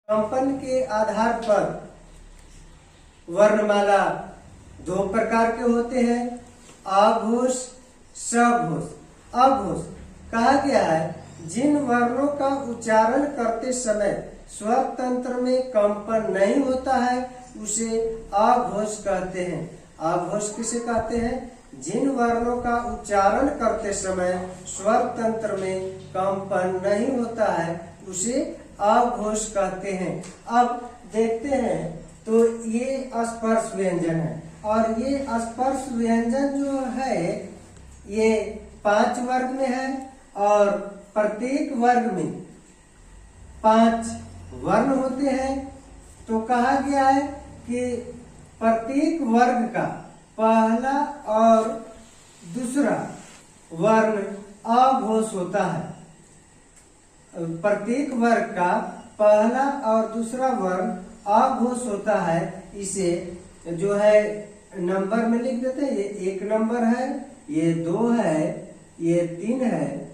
कंपन के आधार पर वर्णमाला दो प्रकार के होते हैं, अघोष, सघोष। अघोष कहा गया है जिन वर्णों का उच्चारण करते समय स्वर तंत्र में कंपन नहीं होता है उसे अघोष कहते हैं। अघोष किसे कहते हैं? जिन वर्णों का उच्चारण करते समय स्वर तंत्र में कंपन नहीं होता है उसे अघोष कहते हैं। अब देखते हैं तो ये स्पर्श व्यंजन है और ये स्पर्श व्यंजन जो है ये 5 वर्ग में है और प्रत्येक वर्ग में 5 वर्ण होते हैं। तो कहा गया है कि प्रत्येक वर्ग का पहला और दूसरा वर्ण अघोष होता है। प्रत्येक वर्ग का पहला और दूसरा वर्ण अघोष होता है। इसे जो है नंबर में लिख देते हैं। ये 1 नंबर है, ये 2 है, ये 3 है,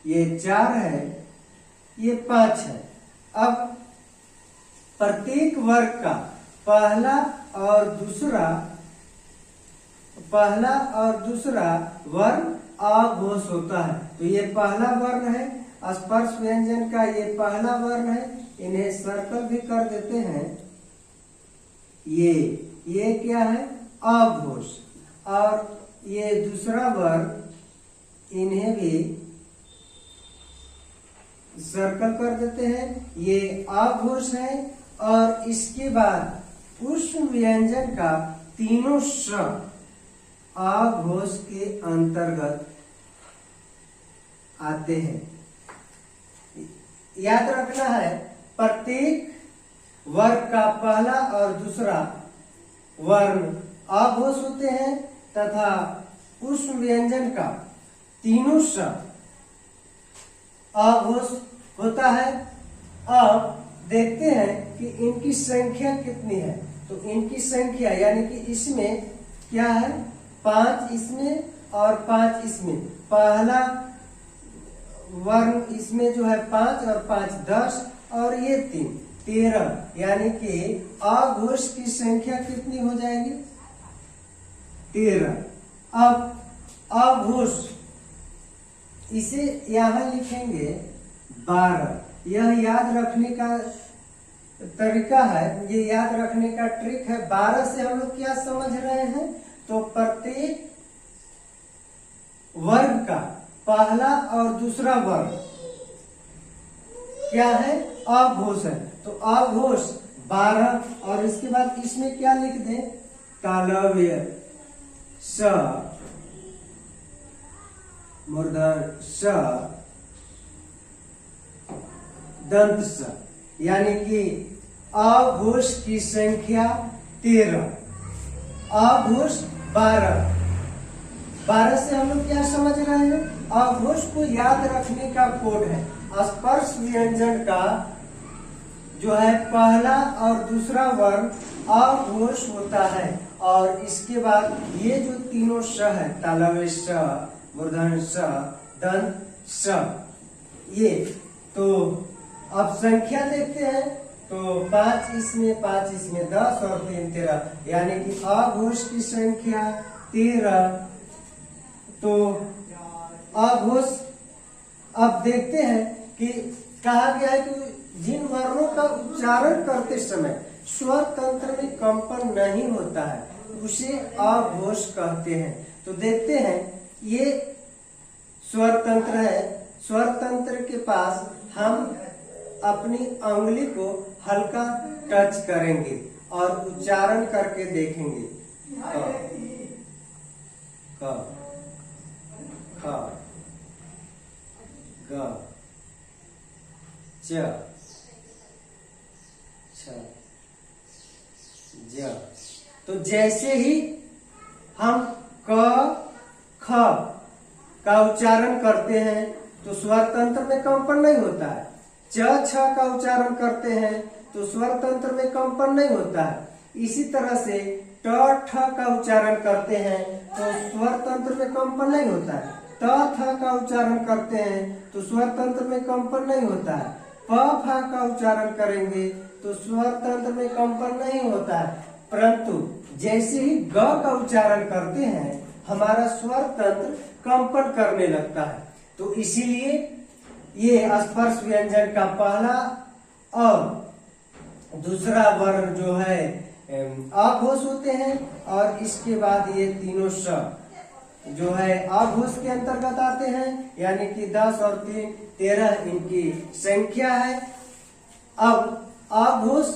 ये 4 है, ये 5 है। अब प्रत्येक वर्ग का पहला और दूसरा वर्ण अघोष होता है। तो ये पहला वर्ण है स्पर्श व्यंजन का, ये पहला वर्ण है। इन्हें सर्कल भी कर देते हैं। ये क्या है? अघोष। और ये दूसरा वर्ण इन्हें भी सर्कल कर देते हैं। ये अघोष है। और इसके बाद उस व्यंजन का तीनों स अघोष के अंतर्गत आते हैं। याद रखना है प्रत्येक वर्ग का पहला और दूसरा वर्ण अघोष होते हैं तथा उस व्यंजन का तीनों स अघोष होता है। अब देखते हैं कि इनकी संख्या कितनी है। तो इनकी संख्या यानी कि इसमें क्या है? 5 इसमें और 5 इसमें। पहला वर्ण इसमें जो है 5 और 5 10 और ये 3 13, यानी कि अघोष की संख्या कितनी हो जाएगी? 13। अब अघोष इसे यहां लिखेंगे 12। यह याद रखने का तरीका है, ये याद रखने का ट्रिक है। 12 से हम लोग क्या समझ रहे हैं? तो प्रत्येक वर्ग का पहला और दूसरा वर्ग क्या है? अघोष है। तो अघोष 12 और इसके बाद इसमें क्या लिख दें? तालव्य स मूर्धन स दंत स, यानी कि अघोष की संख्या 13, अघोष 12 से हम लोग क्या समझ रहे हैं? अघोष को याद रखने का कोड है स्पर्श व्यंजन का जो है पहला और दूसरा वर्ण अघोष होता है। और इसके बाद ये जो तीनों स है, तालव्य स, मूर्धन स, दंत स, ये तो अब संख्या देखते हैं। तो 5 इसमें 5 इसमें 10 और 3 13, यानी कि अघोष की संख्या 13। तो अघोष अब देखते हैं कि कहा गया है कि जिन वर्णों का उच्चारण करते समय स्वर तंत्र में कंपन नहीं होता है उसे अघोष कहते हैं। तो देखते हैं ये स्वर तंत्र है। स्वर तंत्र के पास हम अपनी अंगुली को हल्का टच करेंगे और उच्चारण करके देखेंगे। क ख ग च छ ज। तो जैसे ही हम क ख का उच्चारण करते हैं तो स्वर तंत्र में कंपन नहीं होता है। च छ का उच्चारण करते हैं तो स्वर तंत्र में कंपन नहीं होता है। इसी तरह से ट ठ का उच्चारण करते हैं तो स्वर तंत्र में कंपन नहीं होता है। त थ का उच्चारण करते हैं तो स्वर तंत्र में कंपन नहीं होता है। प फा का उच्चारण करेंगे तो स्वर तंत्र में कंपन नहीं होता है, परंतु जैसे ही ग का उच्चारण करते हैं हमारा स्वर तंत्र कंपन करने लगता है। तो इसीलिए ये स्पर्श व्यंजन का पहला और दूसरा वर्ण जो है अघोष होते हैं, और इसके बाद ये तीनों स जो है अघोष के अंतर्गत आते हैं, यानी कि 10 और 3 13 इनकी संख्या है। अब अघोष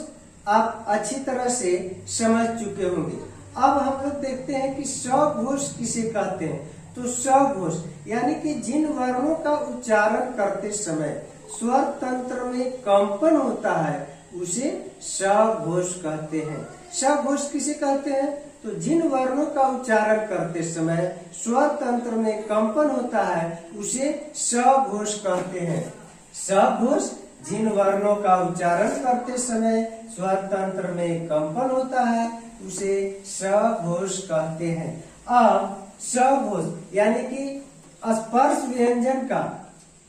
आप अच्छी तरह से समझ चुके होंगे। अब हम लोग देखते हैं कि सघोष किसे कहते हैं। तो सघोष यानी कि जिन वर्णों का उच्चारण करते समय स्वर तंत्र में कंपन होता है उसे सघोष कहते हैं। सघोष किसे कहते हैं? तो जिन वर्णों का उच्चारण करते समय स्वर तंत्र में कंपन होता है उसे सघोष कहते हैं। सघोष जिन वर्णों का उच्चारण करते समय स्वर तंत्र में कंपन होता है उसे सघोष कहते हैं। अब सघोष यानी कि स्पर्श व्यंजन का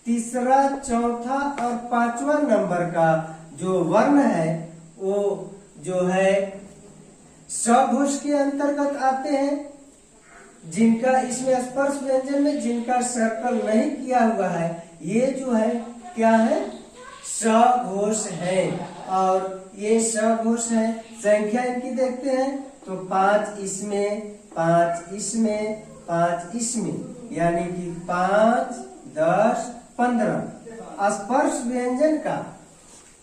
तीसरा, चौथा और पांचवा नंबर का जो वर्ण है वो जो है सघोष के अंतर्गत आते हैं। जिनका इसमें स्पर्श व्यंजन में जिनका सर्कल नहीं किया हुआ है ये जो है क्या है? सघोष है। और ये सघोष है। संख्या इनकी देखते हैं तो 5 इसमें, 5 इसमें, 5 इसमें, यानी कि 5, 10, 15। स्पर्श व्यंजन का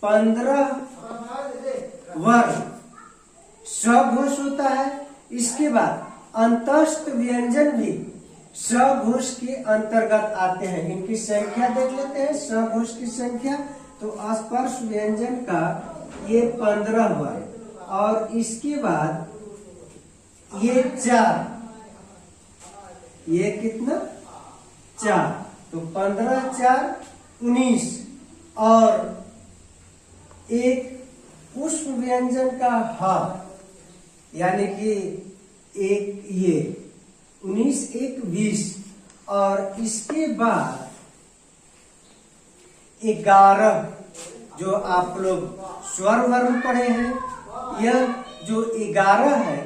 15 वर्ण सघोष होता है। इसके बाद अंतस्थ व्यंजन भी सघोष के अंतर्गत आते हैं। इनकी संख्या देख लेते हैं, सघोष की संख्या। तो स्पर्श व्यंजन का ये 15 हुआ, और इसके बाद ये 4, ये कितना? 4। तो 15, 4, 19। और एक उष्म व्यंजन का ह यानी कि एक ये 19, 1, 20। और इसके बाद 11 जो आप लोग स्वर वर्ण पढ़े हैं, यह जो 11 है,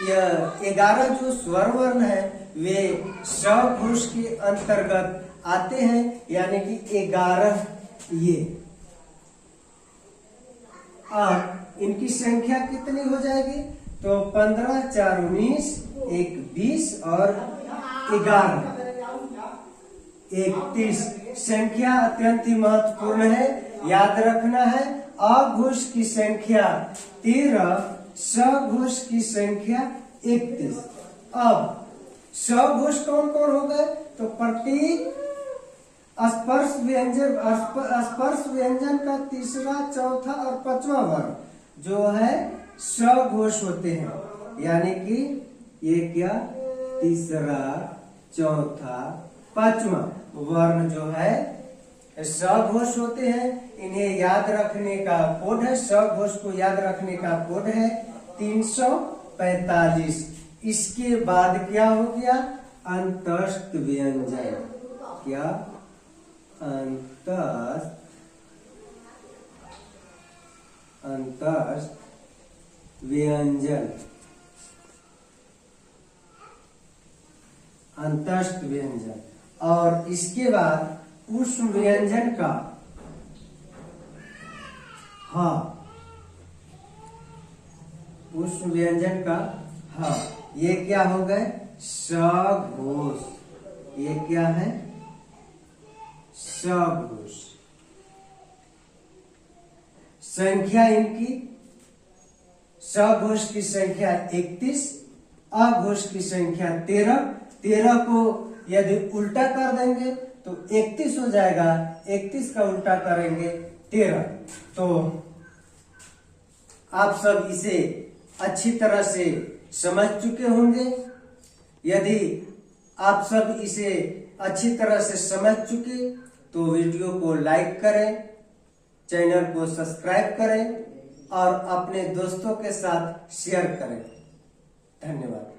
यह 11 जो स्वर वर्ण है वे सघोष के अंतर्गत आते हैं, यानी कि 11 ये। अब इनकी संख्या कितनी हो जाएगी? तो 15, 4, 19, 1, 20 और 11, 31। संख्या अत्यंत ही महत्वपूर्ण है, याद रखना है। अघोष की संख्या 13, सघोष की संख्या 31। अब सघोष कौन कौन हो गए? तो प्रत्येक स्पर्श व्यंजन का तीसरा, चौथा और पांचवा वर्ण जो है सघोष होते हैं, यानी कि ये क्या? तीसरा, चौथा, पांचवा वर्ण जो है सघोष होते हैं। इन्हें याद रखने का कोड है, सघोष को याद रखने का कोड है 345। इसके बाद क्या हो गया? अंतस्थ व्यंजन। क्या? अंतस्थ व्यंजन। अंतस्थ व्यंजन। और इसके बाद उष्म व्यंजन का ह, उष्म व्यंजन का ह, ये क्या हो गए? सघोष। ये क्या है? सघोष। संख्या इनकी सघोष की संख्या 31, अघोष की संख्या 13। 13 को यदि उल्टा कर देंगे तो 31 हो जाएगा, 31 का उल्टा करेंगे 13। तो आप सब इसे अच्छी तरह से समझ चुके होंगे। यदि आप सब इसे अच्छी तरह से समझ चुके तो वीडियो को लाइक करें, चैनल को सब्सक्राइब करें और अपने दोस्तों के साथ शेयर करें। धन्यवाद।